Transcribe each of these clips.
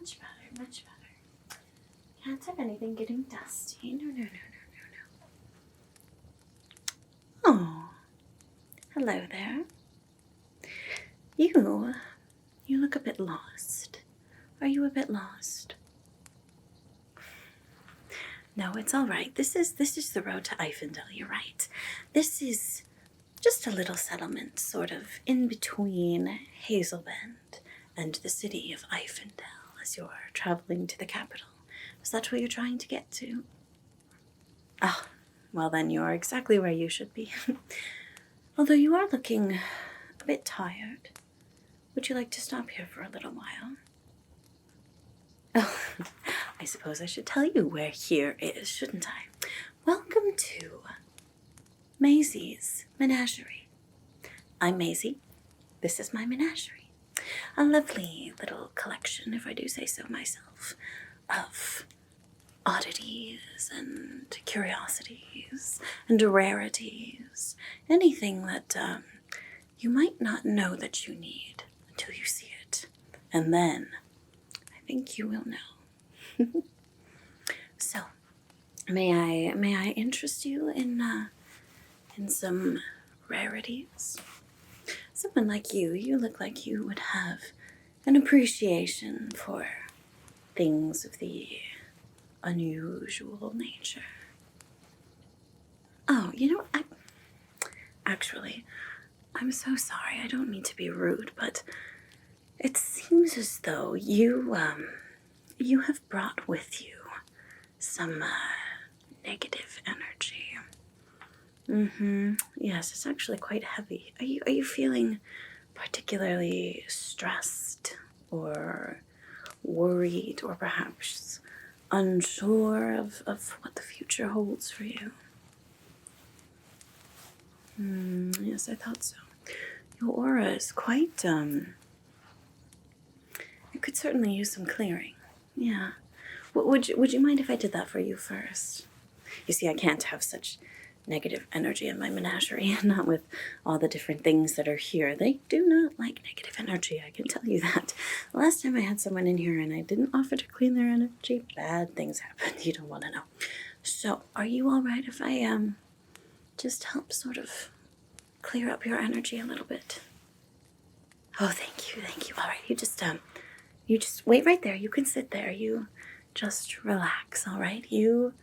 Much better, much better. Can't have anything getting dusty. No, no, no, no, no, no. Oh, hello there. You look a bit lost. Are you a bit lost? No, it's all right. This is the road to Ifendel, you're right. This is just a little settlement, sort of in between Hazelbend and the city of Ifendel as you're traveling to the capital. Is that where you're trying to get to? Ah, well then you're exactly where you should be. Although you are looking a bit tired. Would you like to stop here for a little while? Oh, I suppose I should tell you where here is, shouldn't I? Welcome to Maisie's Menagerie. I'm Maisie. This is my menagerie. A lovely little collection, if I do say so myself, of oddities and curiosities and rarities. Anything that you might not know that you need until you see it. And then I think you will know. So, may I interest you in some rarities? Someone like you look like you would have an appreciation for things of the unusual nature. Oh, actually, I'm so sorry. I don't mean to be rude, but it seems as though you have brought with you some negative energy. Yes, it's actually quite heavy. Are you feeling particularly stressed or worried or perhaps unsure of what the future holds for you? Yes, I thought so. Your aura is quite, it could certainly use some clearing. Yeah. Would you mind if I did that for you first? You see, I can't have such negative energy in my menagerie, not with all the different things that are here. They do not like negative energy, I can tell you that. The last time I had someone in here and I didn't offer to clean their energy, bad things happened. You don't want to know. So, are you all right if I just help sort of clear up your energy a little bit? Oh, thank you. All right, you just wait right there. You can sit there. You just relax, all right? You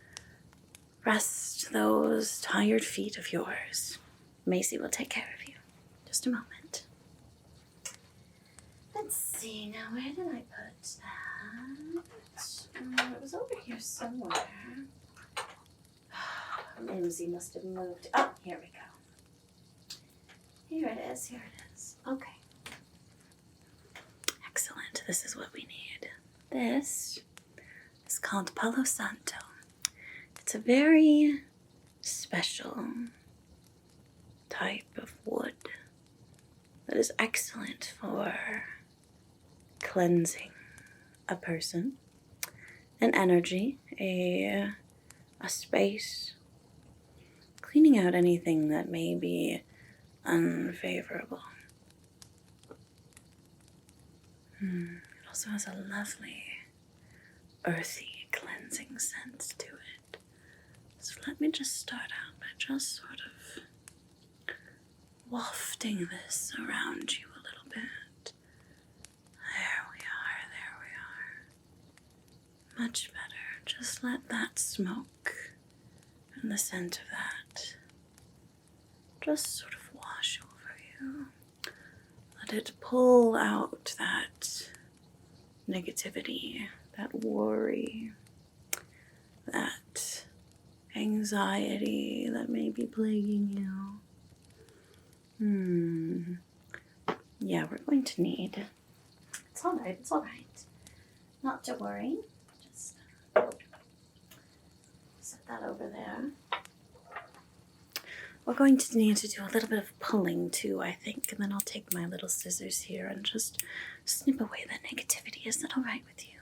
rest those tired feet of yours. Maisie will take care of you. Just a moment. Let's see, now where did I put that? It was over here somewhere. Maisie must have moved. Oh, here we go. Here it is. Okay. Excellent. This is what we need. This is called Palo Santo. It's a very special type of wood that is excellent for cleansing a person, an energy, a space, cleaning out anything that may be unfavorable. It also has a lovely, earthy, cleansing sense to it. So let me just start out by just sort of wafting this around you a little bit. There we are. Much better. Just let that smoke and the scent of that just sort of wash over you. Let it pull out that negativity, that worry, that anxiety that may be plaguing you. Yeah, we're going to need... It's all right. Not to worry. Just set that over there. We're going to need to do a little bit of pulling too, I think, and then I'll take my little scissors here and just snip away that negativity. Is that all right with you?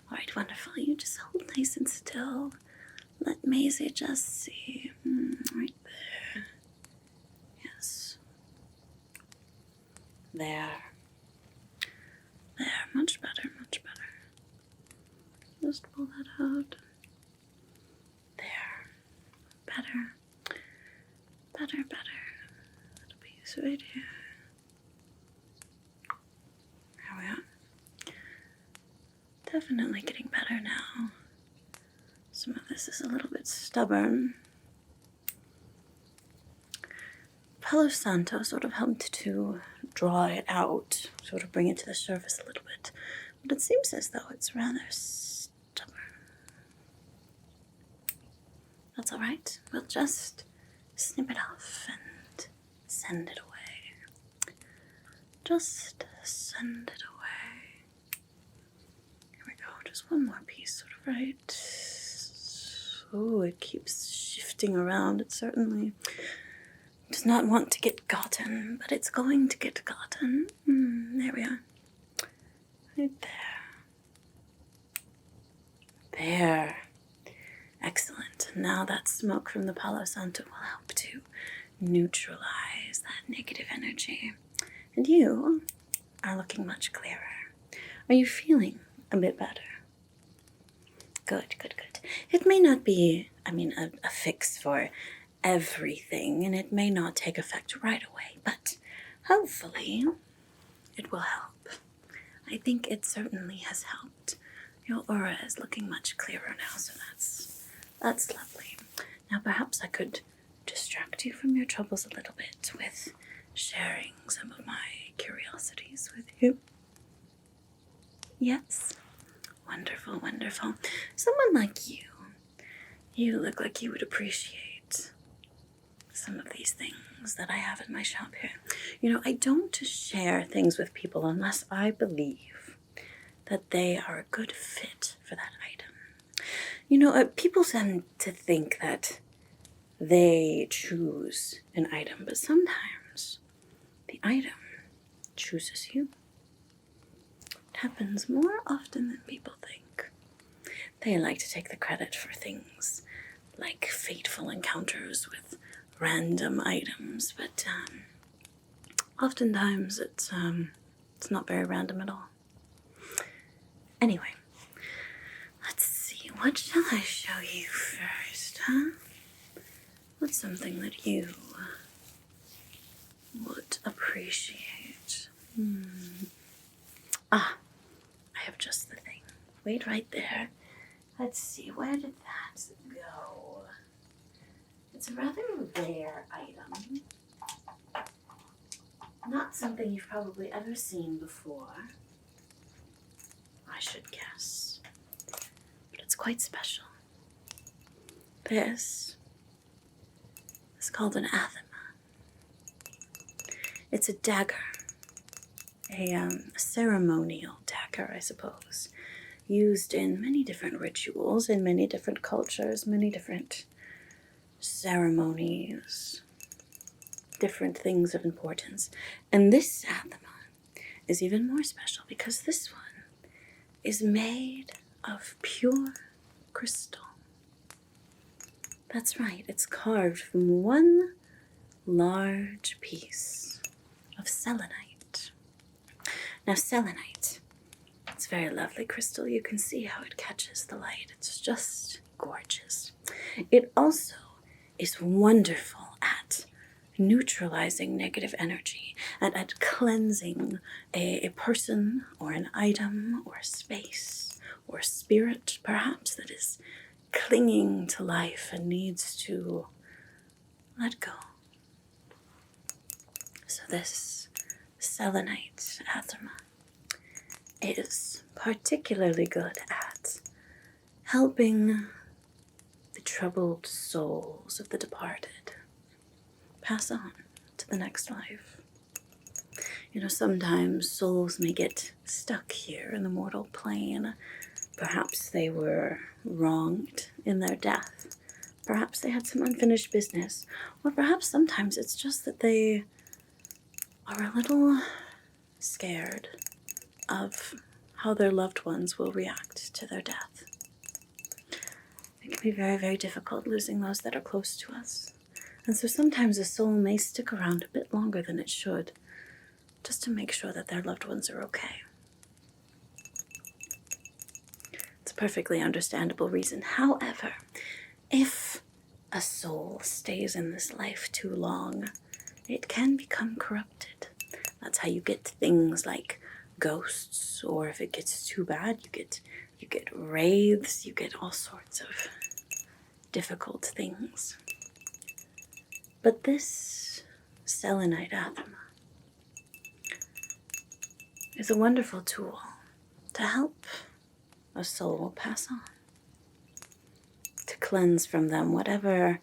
All right, wonderful. You just hold nice and still. Let Maisie just see. Right there. Yes. There. Much better. just pull that out. There. Better. Better, better. Little piece right here. There we are. Definitely getting better now. Some of this is a little bit stubborn. Palo Santo sort of helped to draw it out, sort of bring it to the surface a little bit. But it seems as though it's rather stubborn. That's all right. We'll just snip it off and send it away. Just send it away. Here we go. Just one more piece, sort of right. Oh, it keeps shifting around. It certainly does not want to get gotten, but it's going to get gotten. There we are. Right there. There. Excellent. Now that smoke from the Palo Santo will help to neutralize that negative energy. And you are looking much clearer. Are you feeling a bit better? Good, good, good. It may not be, a fix for everything, and it may not take effect right away, but hopefully it will help. I think it certainly has helped. Your aura is looking much clearer now, so that's lovely. Now perhaps I could distract you from your troubles a little bit with sharing some of my curiosities with you. Yes? Wonderful, wonderful. Someone like you. You look like you would appreciate some of these things that I have in my shop here. You know, I don't share things with people unless I believe that they are a good fit for that item. You know, people tend to think that they choose an item, but sometimes the item chooses you. It happens more often than people think. They like to take the credit for things like fateful encounters with random items, but oftentimes it's not very random at all. Anyway, let's see, what shall I show you first, huh? What's something that you would appreciate? I have just the thing. Wait right there. Let's see, where did that go? It's a rather rare item. Not something you've probably ever seen before, I should guess. But it's quite special. This is called an athema. It's a dagger. A ceremonial dagger, I suppose. Used in many different rituals, in many different cultures, many different ceremonies, different things of importance. And this athema is even more special because this one is made of pure crystal. That's right, it's carved from one large piece of selenite. Now, selenite, it's a very lovely crystal. You can see how it catches the light. It's just gorgeous. It also is wonderful at neutralizing negative energy and at cleansing a person or an item or a space or a spirit, perhaps, that is clinging to life and needs to let go. So this selenite athema is particularly good at helping the troubled souls of the departed pass on to the next life. You know, sometimes souls may get stuck here in the mortal plane. Perhaps they were wronged in their death. Perhaps they had some unfinished business. Or perhaps sometimes it's just that they are a little scared of how their loved ones will react to their death. It can be very, very difficult losing those that are close to us. And so sometimes a soul may stick around a bit longer than it should, just to make sure that their loved ones are okay. It's perfectly understandable reason. However, if a soul stays in this life too long, it can become corrupted. That's how you get things like ghosts, or if it gets too bad, you get wraiths, you get all sorts of difficult things. But this selenite athema is a wonderful tool to help a soul pass on, to cleanse from them whatever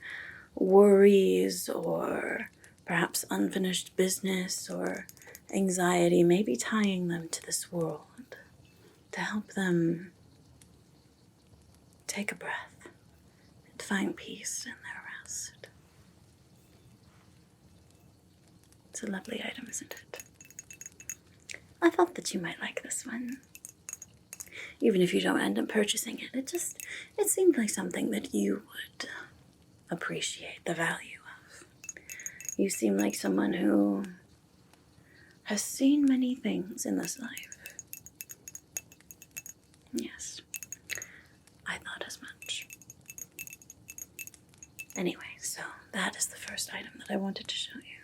worries or perhaps unfinished business or anxiety may be tying them to this world, to help them take a breath and find peace in their rest. It's a lovely item, isn't it? I thought that you might like this one. Even if you don't end up purchasing it, it seemed like something that you would appreciate the value of. You seem like someone who has seen many things in this life. Yes, I thought as much. Anyway, so that is the first item that I wanted to show you.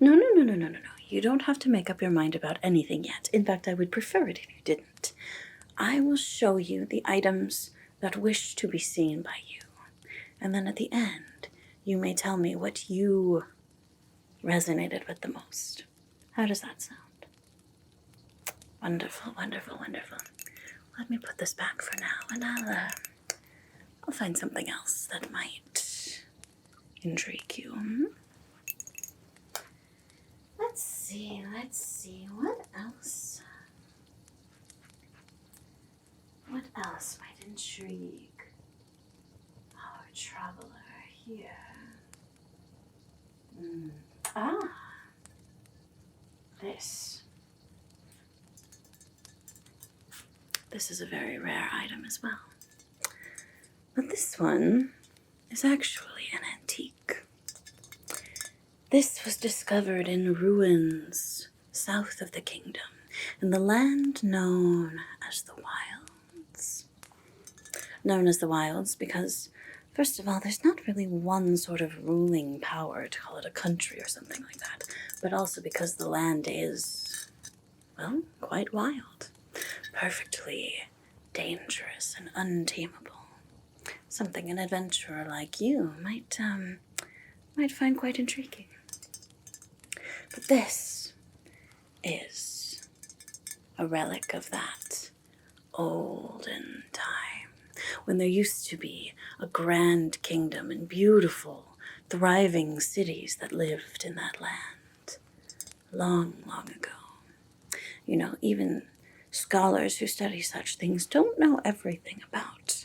No. You don't have to make up your mind about anything yet. In fact, I would prefer it if you didn't. I will show you the items that wish to be seen by you. And then at the end, you may tell me what you resonated with the most. How does that sound? Wonderful, wonderful, wonderful. Let me put this back for now, and I'll find something else that might intrigue you. Let's see, what else? What else might intrigue our traveler here? This. This is a very rare item as well. But this one is actually an antique. This was discovered in ruins south of the kingdom, in the land known as the Wilds. Known as the Wilds because, first of all, there's not really one sort of ruling power to call it a country or something like that, but also because the land is, well, quite wild. Perfectly dangerous and untamable. Something an adventurer like you might find quite intriguing. But this is a relic of that olden time, when there used to be a grand kingdom and beautiful, thriving cities that lived in that land long, long ago. You know, even scholars who study such things don't know everything about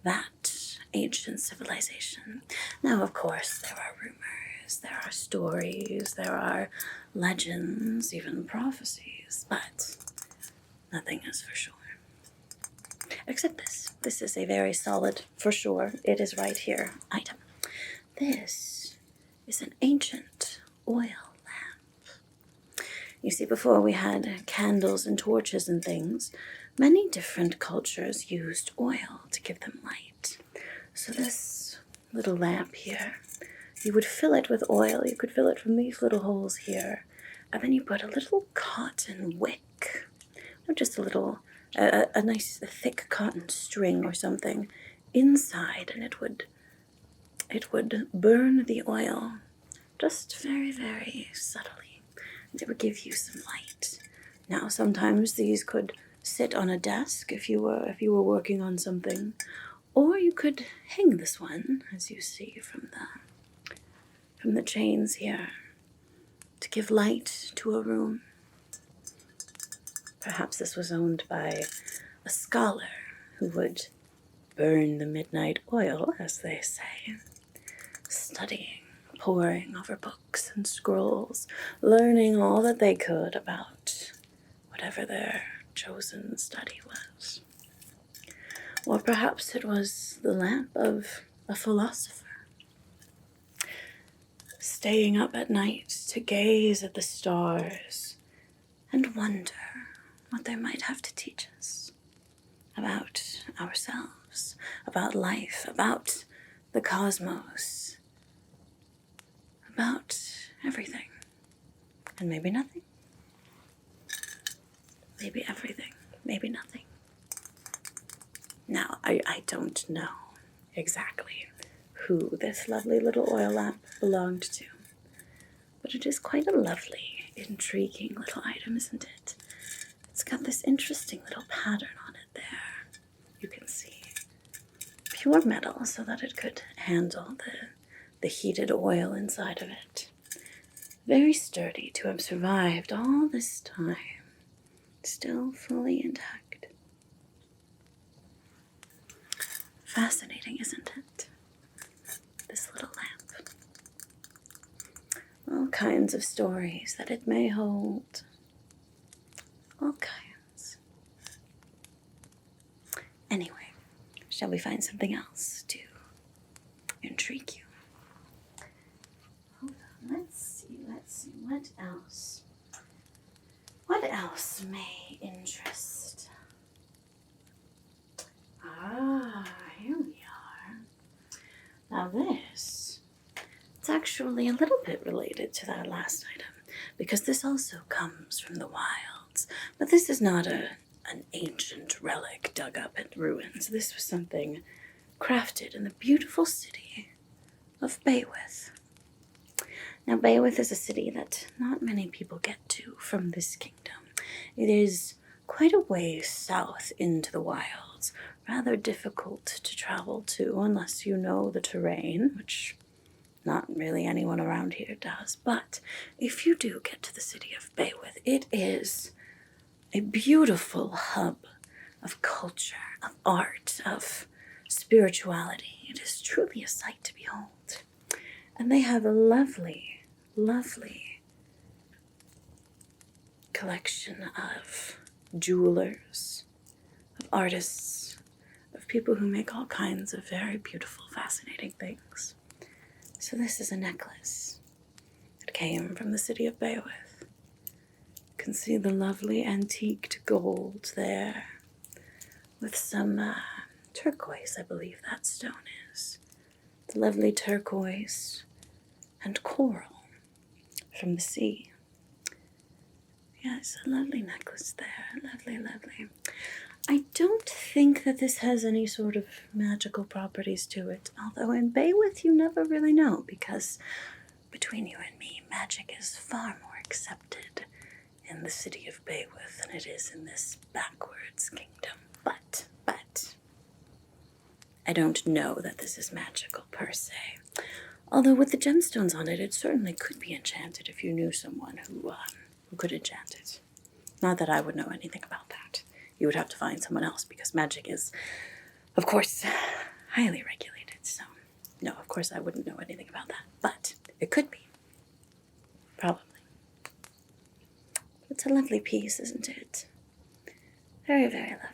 that ancient civilization. Now, of course, there are rumors, there are stories, there are legends, even prophecies, but nothing is for sure. Except this. This is a very solid, for sure, it is right here, item. This is an ancient oil lamp. You see, before we had candles and torches and things, many different cultures used oil to give them light. So this little lamp here, you would fill it with oil. You could fill it from these little holes here. And then you put a little cotton wick, or just a little, a nice thick cotton string or something inside, and it would burn the oil just very, very subtly. And it would give you some light. Now, sometimes these could sit on a desk if you were working on something, or you could hang this one, as you see from the chains here, to give light to a room. Perhaps this was owned by a scholar who would burn the midnight oil, as they say, studying, poring over books and scrolls, learning all that they could about whatever their chosen study was. Or perhaps it was the lamp of a philosopher, staying up at night to gaze at the stars and wonder what they might have to teach us. about ourselves, about life, about the cosmos, about everything. And maybe nothing. Maybe everything. Maybe nothing. Now, I don't know exactly who this lovely little oil lamp belonged to, but it is quite a lovely, intriguing little item, isn't it? It's got this interesting little pattern on it there. You can see pure metal so that it could handle the heated oil inside of it. Very sturdy to have survived all this time. Still fully intact. Fascinating, isn't it? This little lamp. All kinds of stories that it may hold. All kinds. Anyway, shall we find something else to intrigue you? Hold on, let's see. What else? What else may interest? Here we are. Now this, it's actually a little bit related to that last item, because this also comes from the wilds. But this is not an ancient relic dug up at ruins. This was something crafted in the beautiful city of Baywith. Now, Baywith is a city that not many people get to from this kingdom. It is quite a ways south into the wilds, rather difficult to travel to unless you know the terrain, which not really anyone around here does. But if you do get to the city of Baywith, it is a beautiful hub of culture, of art, of spirituality. It is truly a sight to behold. And they have a lovely, lovely collection of jewelers, of artists, of people who make all kinds of very beautiful, fascinating things. So this is a necklace that came from the city of Baywith. You can see the lovely antiqued gold there with some turquoise, I believe that stone is. The lovely turquoise and coral from the sea. Yes, a lovely necklace there. Lovely, lovely. I don't think that this has any sort of magical properties to it, although in Baywith you never really know, because between you and me, magic is far more accepted in the city of Baywith than it is in this backwards kingdom. But I don't know that this is magical per se. Although with the gemstones on it, it certainly could be enchanted if you knew someone who could enchant it. Not that I would know anything about that. You would have to find someone else, because magic is, of course, highly regulated. So, no, of course I wouldn't know anything about that. But it could be. Probably. It's a lovely piece, isn't it? Very, very lovely.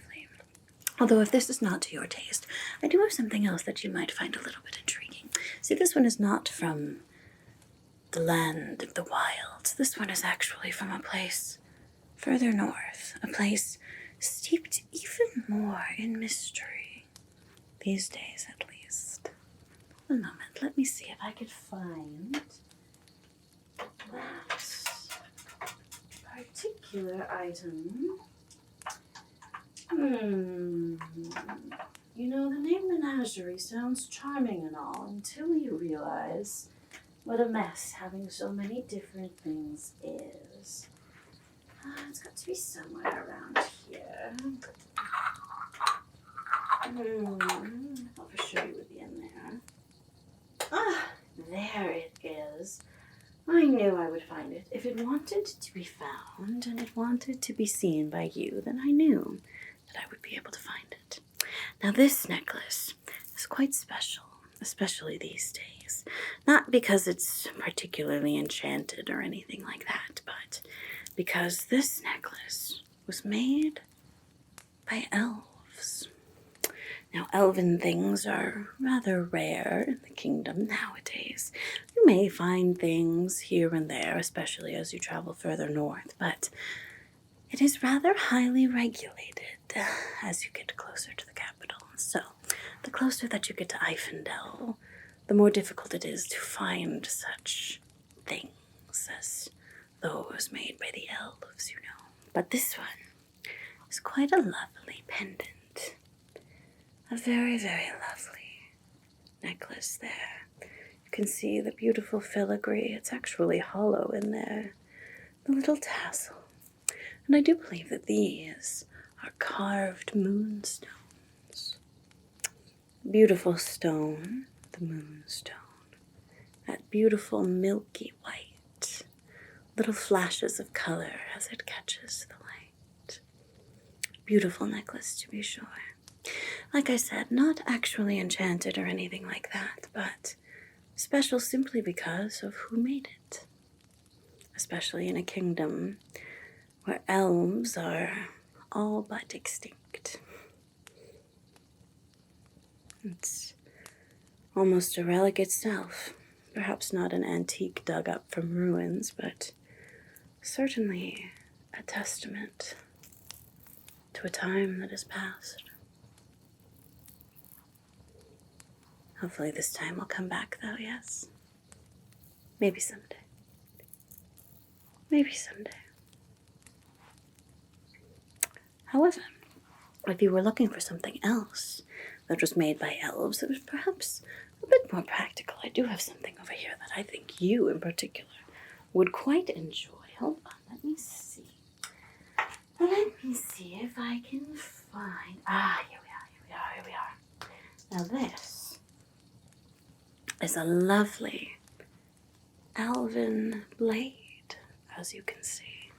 Although if this is not to your taste, I do have something else that you might find a little bit intriguing. See, this one is not from the land of the wilds. This one is actually from a place further north, a place steeped even more in mystery, these days at least. One moment, let me see if I could find that particular item. You know, the name Menagerie sounds charming and all until you realize what a mess having so many different things is. It's got to be somewhere around here. I thought for sure you would be in there. There it is. I knew I would find it. If it wanted to be found and it wanted to be seen by you, then I knew that I would be able to find it. Now this necklace is quite special, especially these days. Not because it's particularly enchanted or anything like that, but because this necklace was made by elves. Now, elven things are rather rare in the kingdom nowadays. You may find things here and there, especially as you travel further north, but it is rather highly regulated as you get closer to the capital. So, the closer that you get to Eifendel, the more difficult it is to find such things as those made by the elves, you know. But this one is quite a lovely pendant. A very, very lovely necklace there. You can see the beautiful filigree. It's actually hollow in there. The little tassel. And I do believe that these are carved moonstones. Beautiful stone, the moonstone. That beautiful milky white. Little flashes of color as it catches the light. Beautiful necklace, to be sure. Like I said, not actually enchanted or anything like that, but special simply because of who made it. Especially in a kingdom where elves are all but extinct. It's almost a relic itself. Perhaps not an antique dug up from ruins, but certainly a testament to a time that has passed. Hopefully this time will come back, though, yes? Maybe someday. Maybe someday. However, if you were looking for something else that was made by elves that was perhaps a bit more practical, I do have something over here that I think you in particular would quite enjoy. Hold on, let me see. Let me see if I can find... here we are. Now this is a lovely elven blade, as you can see.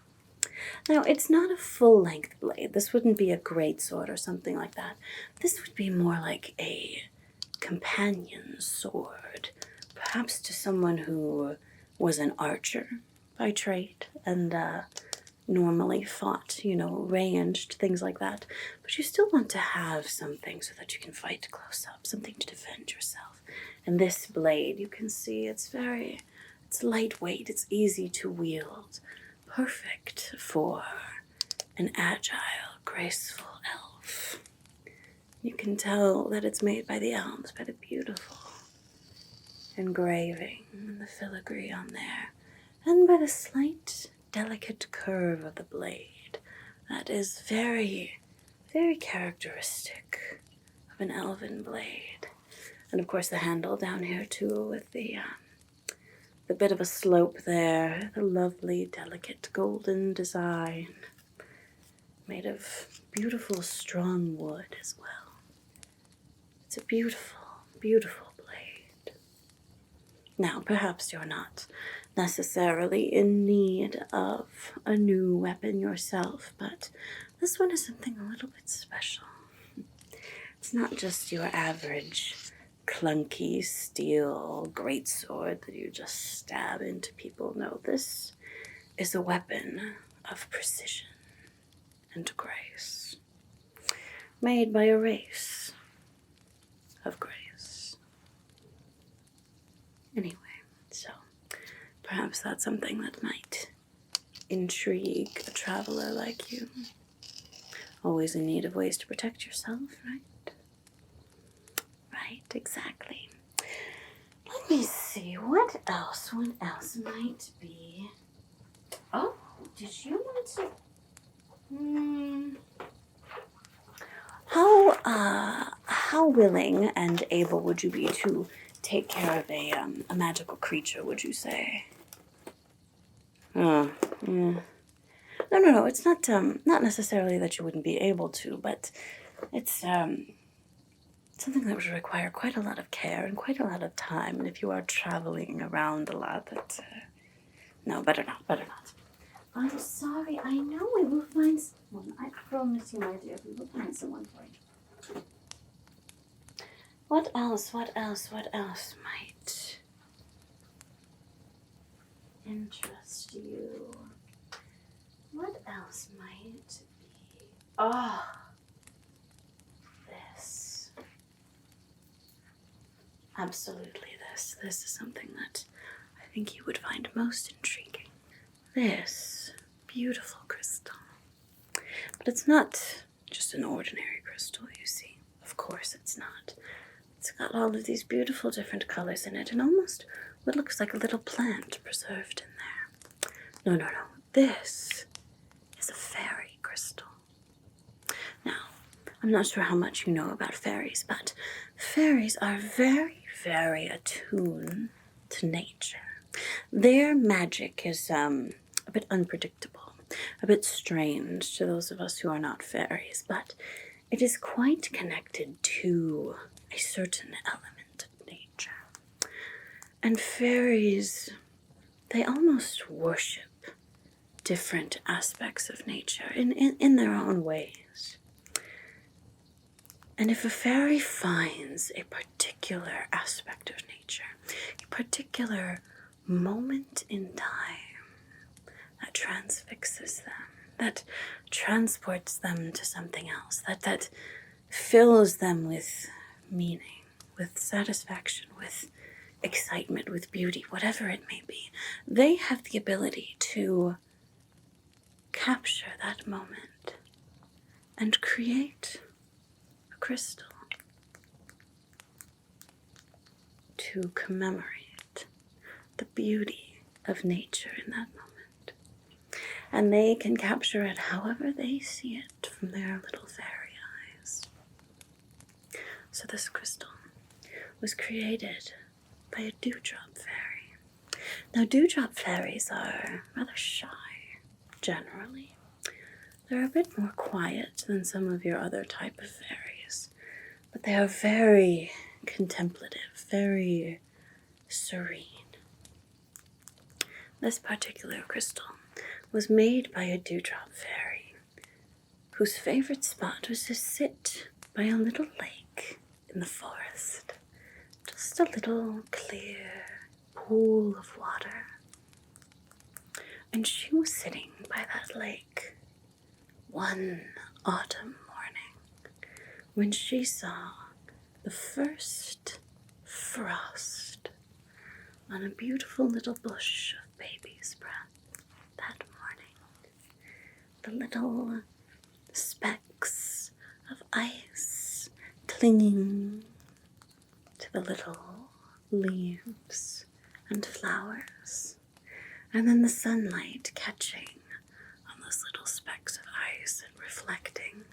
Now, it's not a full-length blade. This wouldn't be a greatsword or something like that. This would be more like a companion sword, perhaps to someone who was an archer by trade and normally fought, ranged, things like that. But you still want to have something so that you can fight close up, something to defend yourself. And this blade, you can see, it's lightweight, it's easy to wield. Perfect for an agile, graceful elf. You can tell that it's made by the elves by the beautiful engraving and the filigree on there, and by the slight, delicate curve of the blade that is very, very characteristic of an elven blade. And of course the handle down here too with the bit of a slope there, the lovely, delicate golden design, made of beautiful, strong wood as well. It's a beautiful, beautiful blade. Now, perhaps you're not necessarily in need of a new weapon yourself, but this one is something a little bit special. It's not just your average clunky steel greatsword that you just stab into people. No, this is a weapon of precision and grace, made by a race of grace. Anyway, so perhaps that's something that might intrigue a traveler like you. Always in need of ways to protect yourself, right? Right, exactly. Let me see, what else might be? Oh, did you want to... How willing and able would you be to take care of a magical creature, would you say? Yeah. No, it's not necessarily that you wouldn't be able to, but it's something that would require quite a lot of care and quite a lot of time, and if you are traveling around a lot, no, better not. I'm sorry, I know we will find someone. I promise you, my dear, we will find someone for you. What else might interest you? What else might be? This. Absolutely this. This is something that I think you would find most intriguing. This beautiful crystal. But it's not just an ordinary crystal, you see. Of course it's not. It's got all of these beautiful different colors in it and almost what looks like a little plant preserved in there. No. This is a fairy crystal. Now, I'm not sure how much you know about fairies, but fairies are very, very attuned to nature. Their magic is a bit unpredictable, a bit strange to those of us who are not fairies, but it is quite connected to a certain element of nature. And fairies, they almost worship different aspects of nature in their own ways. And if a fairy finds a particular aspect of nature, a particular moment in time that transfixes them, that transports them to something else, that fills them with meaning, with satisfaction, with excitement, with beauty, whatever it may be, they have the ability to capture that moment and create a crystal to commemorate the beauty of nature in that moment. And they can capture it however they see it from their little fairy eyes. So this crystal was created by a dewdrop fairy. Now, dewdrop fairies are rather shy, generally. They're a bit more quiet than some of your other type of fairies, but they are very contemplative, very serene. This particular crystal was made by a dewdrop fairy whose favorite spot was to sit by a little lake in the forest. Just a little clear pool of water. And she was sitting by that lake one autumn morning when she saw the first frost on a beautiful little bush of baby's breath that morning. The little specks of ice clinging to the little leaves and flowers, and then the sunlight catching on those little specks of ice and reflecting,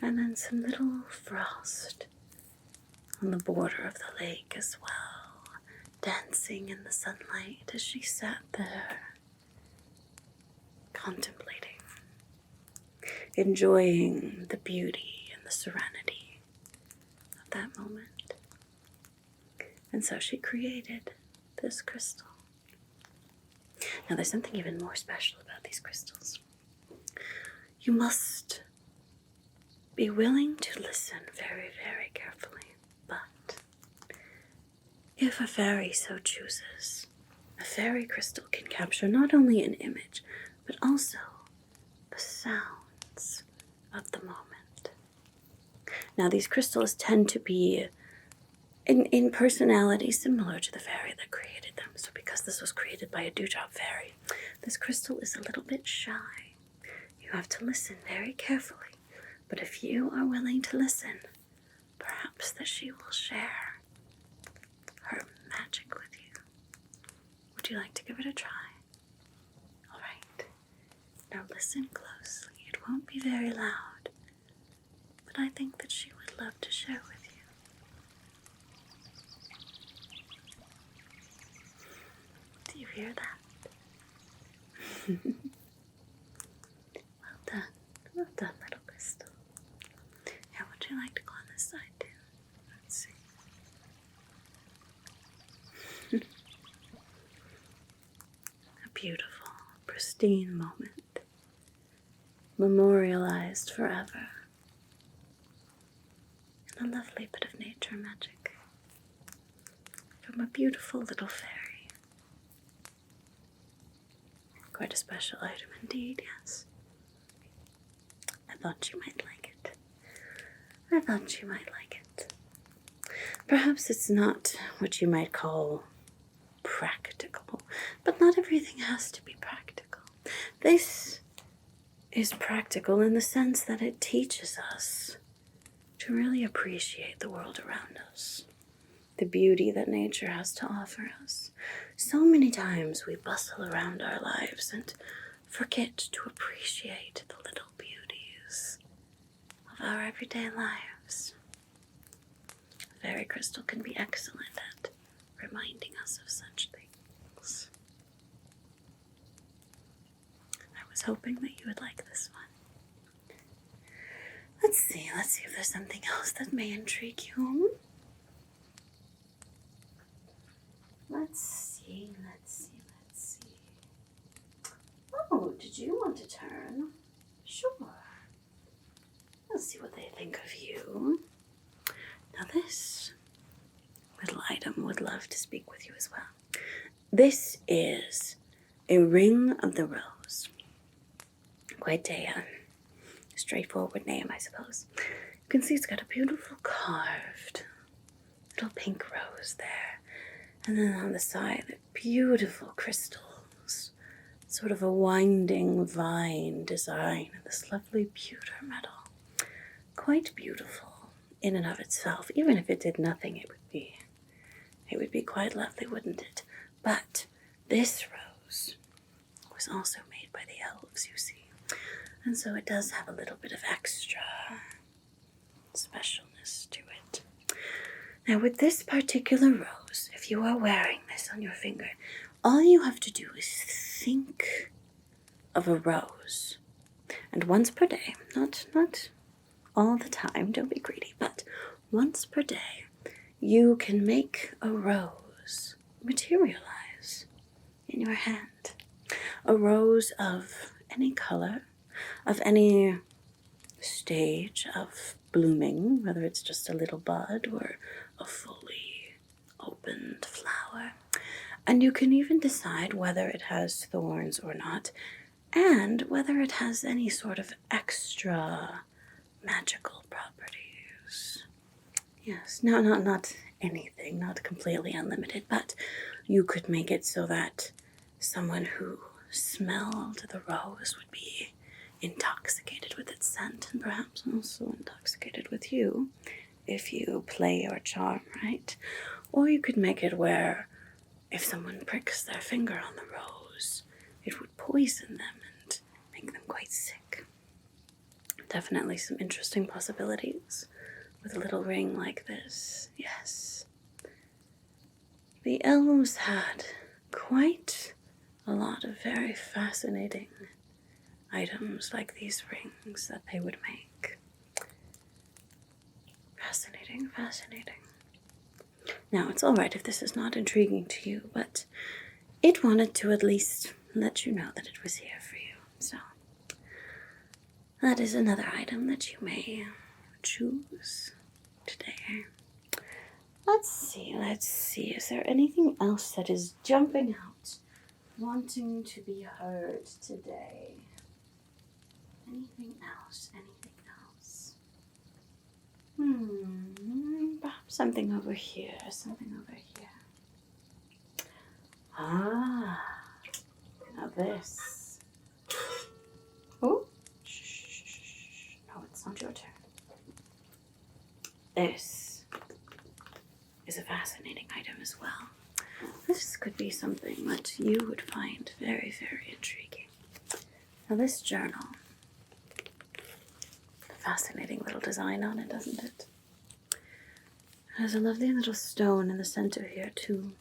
and then some little frost on the border of the lake as well, dancing in the sunlight as she sat there, contemplating, enjoying the beauty and the serenity of that moment. And so she created this crystal. Now there's something even more special about these crystals. You must be willing to listen very, very carefully. But if a fairy so chooses, a fairy crystal can capture not only an image, but also the sounds of the moment. Now these crystals tend to be in personality similar to the fairy that created them. So because this was created by a dewdrop fairy, this crystal is a little bit shy. You have to listen very carefully. But if you are willing to listen, perhaps that she will share her magic with you. Would you like to give it a try? All right. Now listen closely. It won't be very loud, but I think that she would love to share with you. Do you hear that? Well done, little crystal. How would you like to go on this side too? Let's see. A beautiful, pristine moment, memorialized forever in a lovely bit of nature magic from a beautiful little fairy. Quite a special item indeed, yes. I thought you might like it. Perhaps it's not what you might call practical, but not everything has to be practical. This is practical in the sense that it teaches us to really appreciate the world around us, the beauty that nature has to offer us. So many times we bustle around our lives and forget to appreciate the little beauties of our everyday lives. The fairy crystal can be excellent at reminding us of such things. I was hoping that you would like this one. Let's see if there's something else that may intrigue you. Let's see. Oh, did you want to turn? Sure. Let's see what they think of you. Now this little item would love to speak with you as well. This is a ring of the rose. Quite a straightforward name, I suppose. You can see it's got a beautiful carved little pink rose there. And then on the side, beautiful crystals. Sort of a winding vine design in this lovely pewter metal. Quite beautiful in and of itself. Even if it did nothing, it would be quite lovely, wouldn't it? But this rose was also made by the elves, you see. And so it does have a little bit of extra specialness to it. Now with this particular rose, if you are wearing this on your finger, all you have to do is think of a rose. And once per day, not all the time, don't be greedy, but once per day, you can make a rose materialize in your hand. A rose of any color, of any stage of blooming, whether it's just a little bud or a fully opened flower. And you can even decide whether it has thorns or not, and whether it has any sort of extra magical properties. Yes, no, not anything, not completely unlimited, but you could make it so that someone who smelled the rose would be intoxicated with its scent, and perhaps also intoxicated with you, if you play your charm right. Or you could make it where if someone pricks their finger on the rose, it would poison them and make them quite sick. Definitely some interesting possibilities with a little ring like this, yes. The elves had quite a lot of very fascinating items like these rings that they would make. Fascinating. Now, it's all right if this is not intriguing to you, but it wanted to at least let you know that it was here for you. So, that is another item that you may choose today. Let's see. Is there anything else that is jumping out, wanting to be heard today? Anything else? Perhaps something over here. Ah, now this. Oh, shh. No, it's not your turn. This is a fascinating item as well. This could be something that you would find very, very intriguing. Now this journal, fascinating little design on it, doesn't it? There's a lovely little stone in the center here too.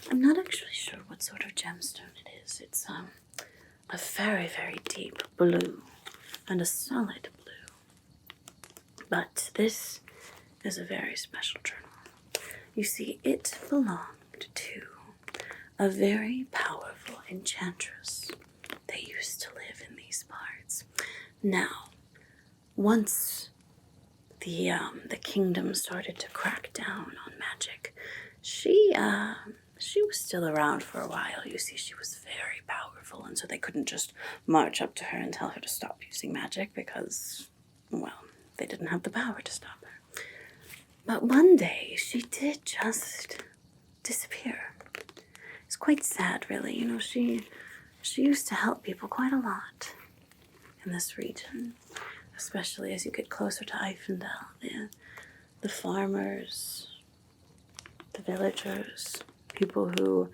I'm not actually sure what sort of gemstone it is. It's a very, very deep blue and a solid blue. But this is a very special journal. You see, it belonged to a very powerful enchantress that used to live in these parts. Now, once the kingdom started to crack down on magic, she was still around for a while. You see, she was very powerful, and so they couldn't just march up to her and tell her to stop using magic because, well, they didn't have the power to stop her. But one day, she did just disappear. It's quite sad, really. You know, she used to help people quite a lot in this region, especially as you get closer to Eifendel. The farmers, the villagers, people who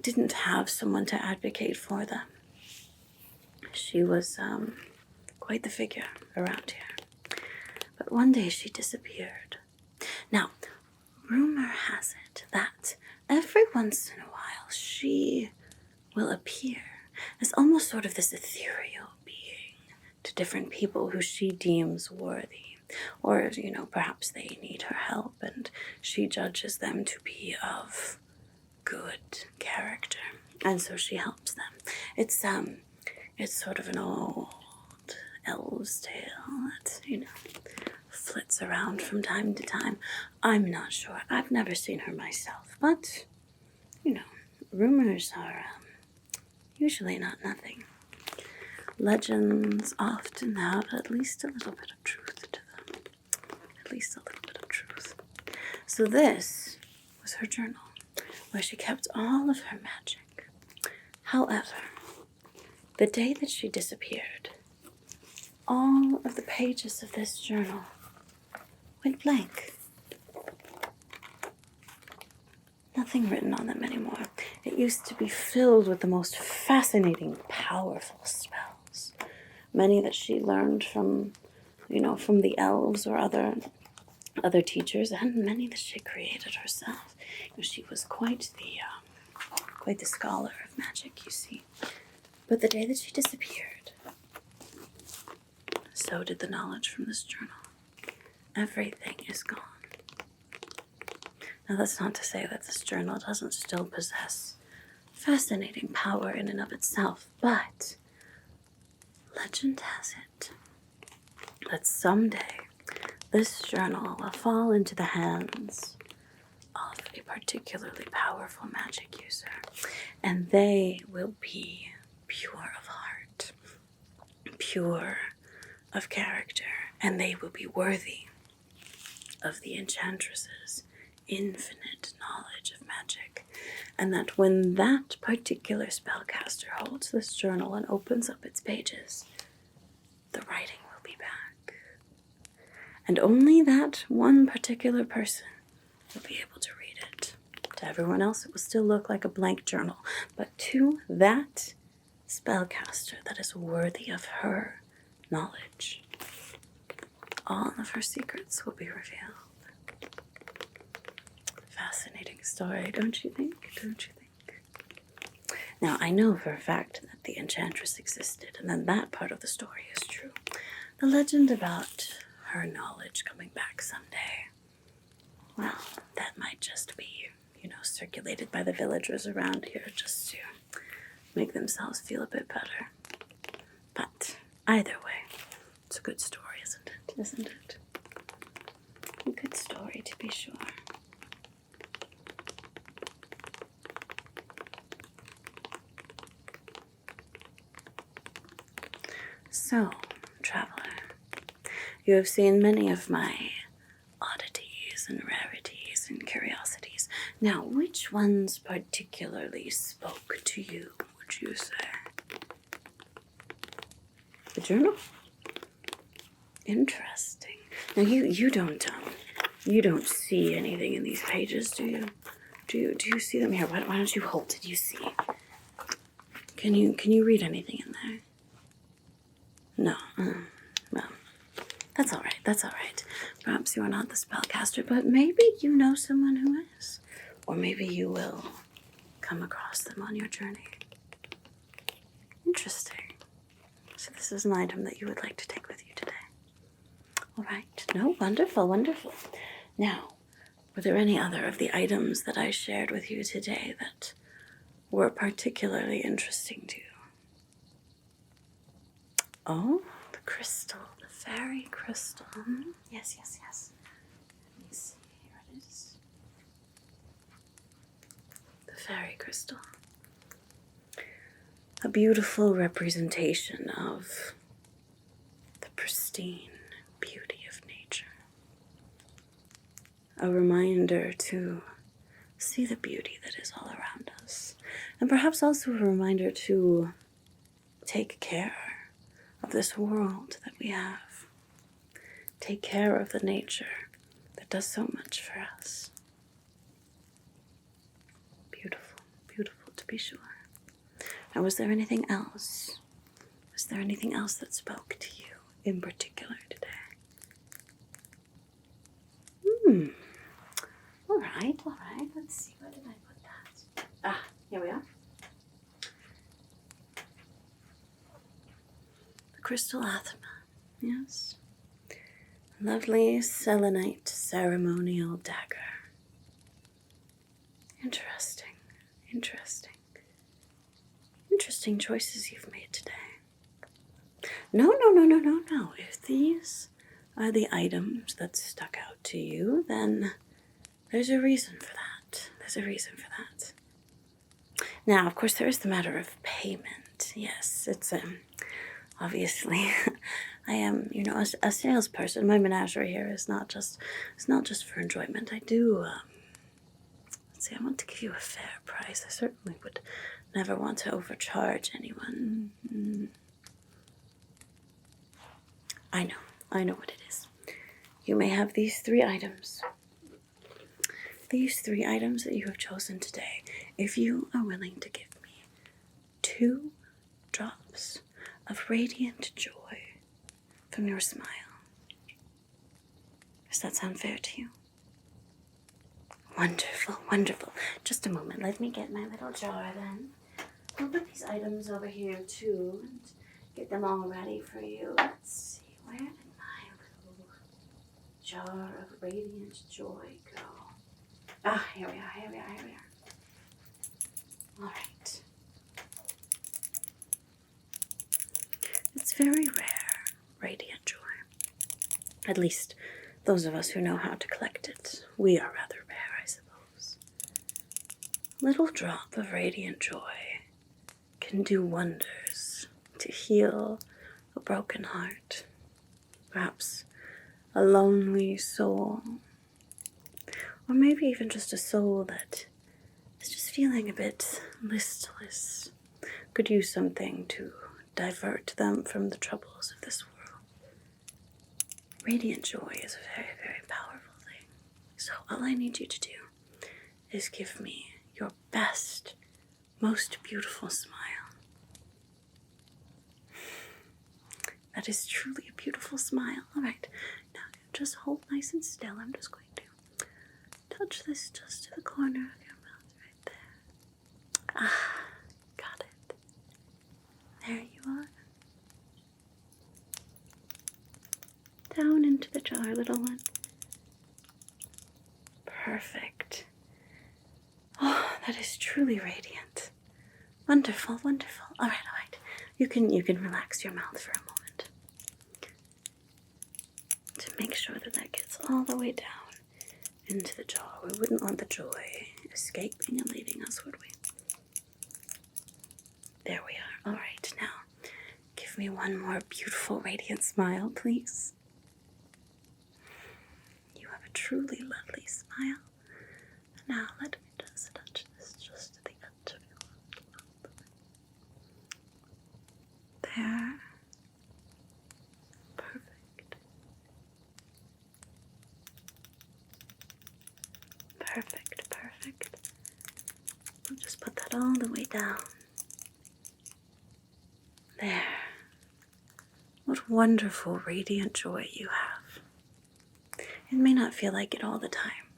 didn't have someone to advocate for them. She was quite the figure around here. But one day she disappeared. Now, rumor has it that every once in a while she will appear as almost sort of this ethereal being to different people who she deems worthy. Or, perhaps they need her help and she judges them to be of good character. And so she helps them. It's sort of an old elves tale that, flits around from time to time. I'm not sure. I've never seen her myself. But, rumors are usually not nothing. Legends often have at least a little bit of truth to them. At least a little bit of truth. So this was her journal, where she kept all of her magic. However, the day that she disappeared, all of the pages of this journal went blank. Nothing written on them anymore. It used to be filled with the most fascinating, powerful spells. Many that she learned from the elves or other teachers, and many that she created herself. She was quite the scholar of magic, you see. But the day that she disappeared, so did the knowledge from this journal. Everything is gone. Now, that's not to say that this journal doesn't still possess fascinating power in and of itself, but legend has it that someday this journal will fall into the hands of a particularly powerful magic user, and they will be pure of heart, pure of character, and they will be worthy of the enchantress's infinite knowledge of magic. And that when that particular spellcaster holds this journal and opens up its pages, the writing will be back. And only that one particular person will be able to read it. To everyone else, it will still look like a blank journal. But to that spellcaster that is worthy of her knowledge, all of her secrets will be revealed. Fascinating story, don't you think? Don't you think? Now, I know for a fact that the enchantress existed, and then that part of the story is true. The legend about her knowledge coming back someday, well, that might just be, circulated by the villagers around here just to make themselves feel a bit better. But either way, it's a good story, isn't it? Isn't it? A good story, to be sure. So, traveler, you have seen many of my oddities and rarities and curiosities. Now, which ones particularly spoke to you, would you say? The journal? Interesting. Now, you don't see anything in these pages, do you? Do you see them here? Why don't you hold it? You see? Can you read anything in there? No. Well, that's all right. Perhaps you are not the spellcaster, but maybe you know someone who is. Or maybe you will come across them on your journey. Interesting. So this is an item that you would like to take with you today. All right. No, wonderful, wonderful. Now, were there any other of the items that I shared with you today that were particularly interesting to you? Oh, the crystal, the fairy crystal. Yes. Let me see, here it is. The fairy crystal. A beautiful representation of the pristine beauty of nature. A reminder to see the beauty that is all around us. And perhaps also a reminder to take care of this world that we have. Take care of the nature that does so much for us. Beautiful, beautiful to be sure. Now, was there anything else? Was there anything else that spoke to you in particular today? All right. Let's see. Where did I put that? Ah, here we are. The crystal athma. Yes. Lovely selenite ceremonial dagger. Interesting. Interesting choices you've made today. No. If these are the items that stuck out to you, then there's a reason for that. Now, of course, there is the matter of payment. Yes, it's obviously, I am, a salesperson. My menagerie here is not just for enjoyment. I do, I want to give you a fair price. I certainly would never want to overcharge anyone. I know what it is. You may have these 3 items. These 3 items that you have chosen today. If you are willing to give me 2 drops of radiant joy from your smile. Does that sound fair to you? Wonderful. Just a moment. Let me get my little jar then. I'll put these items over here too and get them all ready for you. Let's see. Where did my little jar of radiant joy go? Ah, here we are. All right. It's very rare, radiant joy. At least those of us who know how to collect it. We are rather rare, I suppose. A little drop of radiant joy can do wonders to heal a broken heart. Perhaps a lonely soul. Or maybe even just a soul that is just feeling a bit listless. Could use something to divert them from the troubles of this world. Radiant joy is a very, very powerful thing. So all I need you to do is give me your best, most beautiful smile. That is truly a beautiful smile. All right, now just hold nice and still. I'm just going to touch this just to the corner of your mouth right there. Ah, got it. There you are. Down into the jar, little one. Perfect. Oh, that is truly radiant. Wonderful. All right. You can relax your mouth for a moment. To make sure that gets all the way down into the jar. We wouldn't want the joy escaping and leaving us, would we? There we are. All right, now give me one more beautiful, radiant smile, please. You have a truly lovely smile. Now let me just touch this just to the edge of your mouth. There. Perfect. I'll just put that all the way down. There. What wonderful, radiant joy you have. It may not feel like it all the time.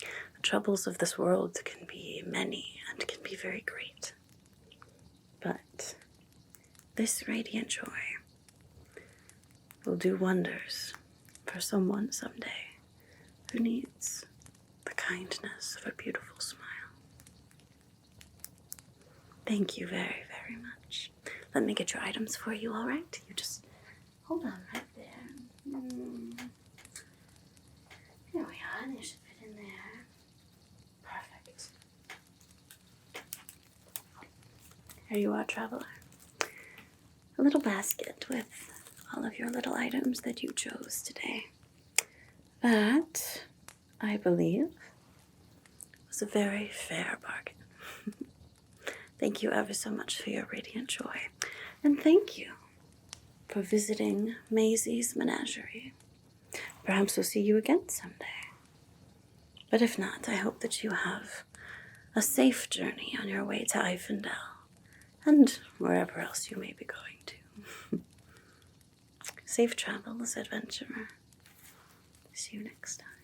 The troubles of this world can be many and can be very great. But this radiant joy will do wonders for someone someday who needs the kindness of a beautiful smile. Thank you very, very much. Let me get your items for you, all right? You just hold on right there. Here we are. They should fit in there. Perfect. Here you are, traveler. A little basket with all of your little items that you chose today. That, I believe, was a very fair bargain. Thank you ever so much for your radiant joy. And thank you for visiting Maisie's Menagerie. Perhaps we'll see you again someday. But if not, I hope that you have a safe journey on your way to Ifendel, and wherever else you may be going to. Safe travels, adventurer. See you next time.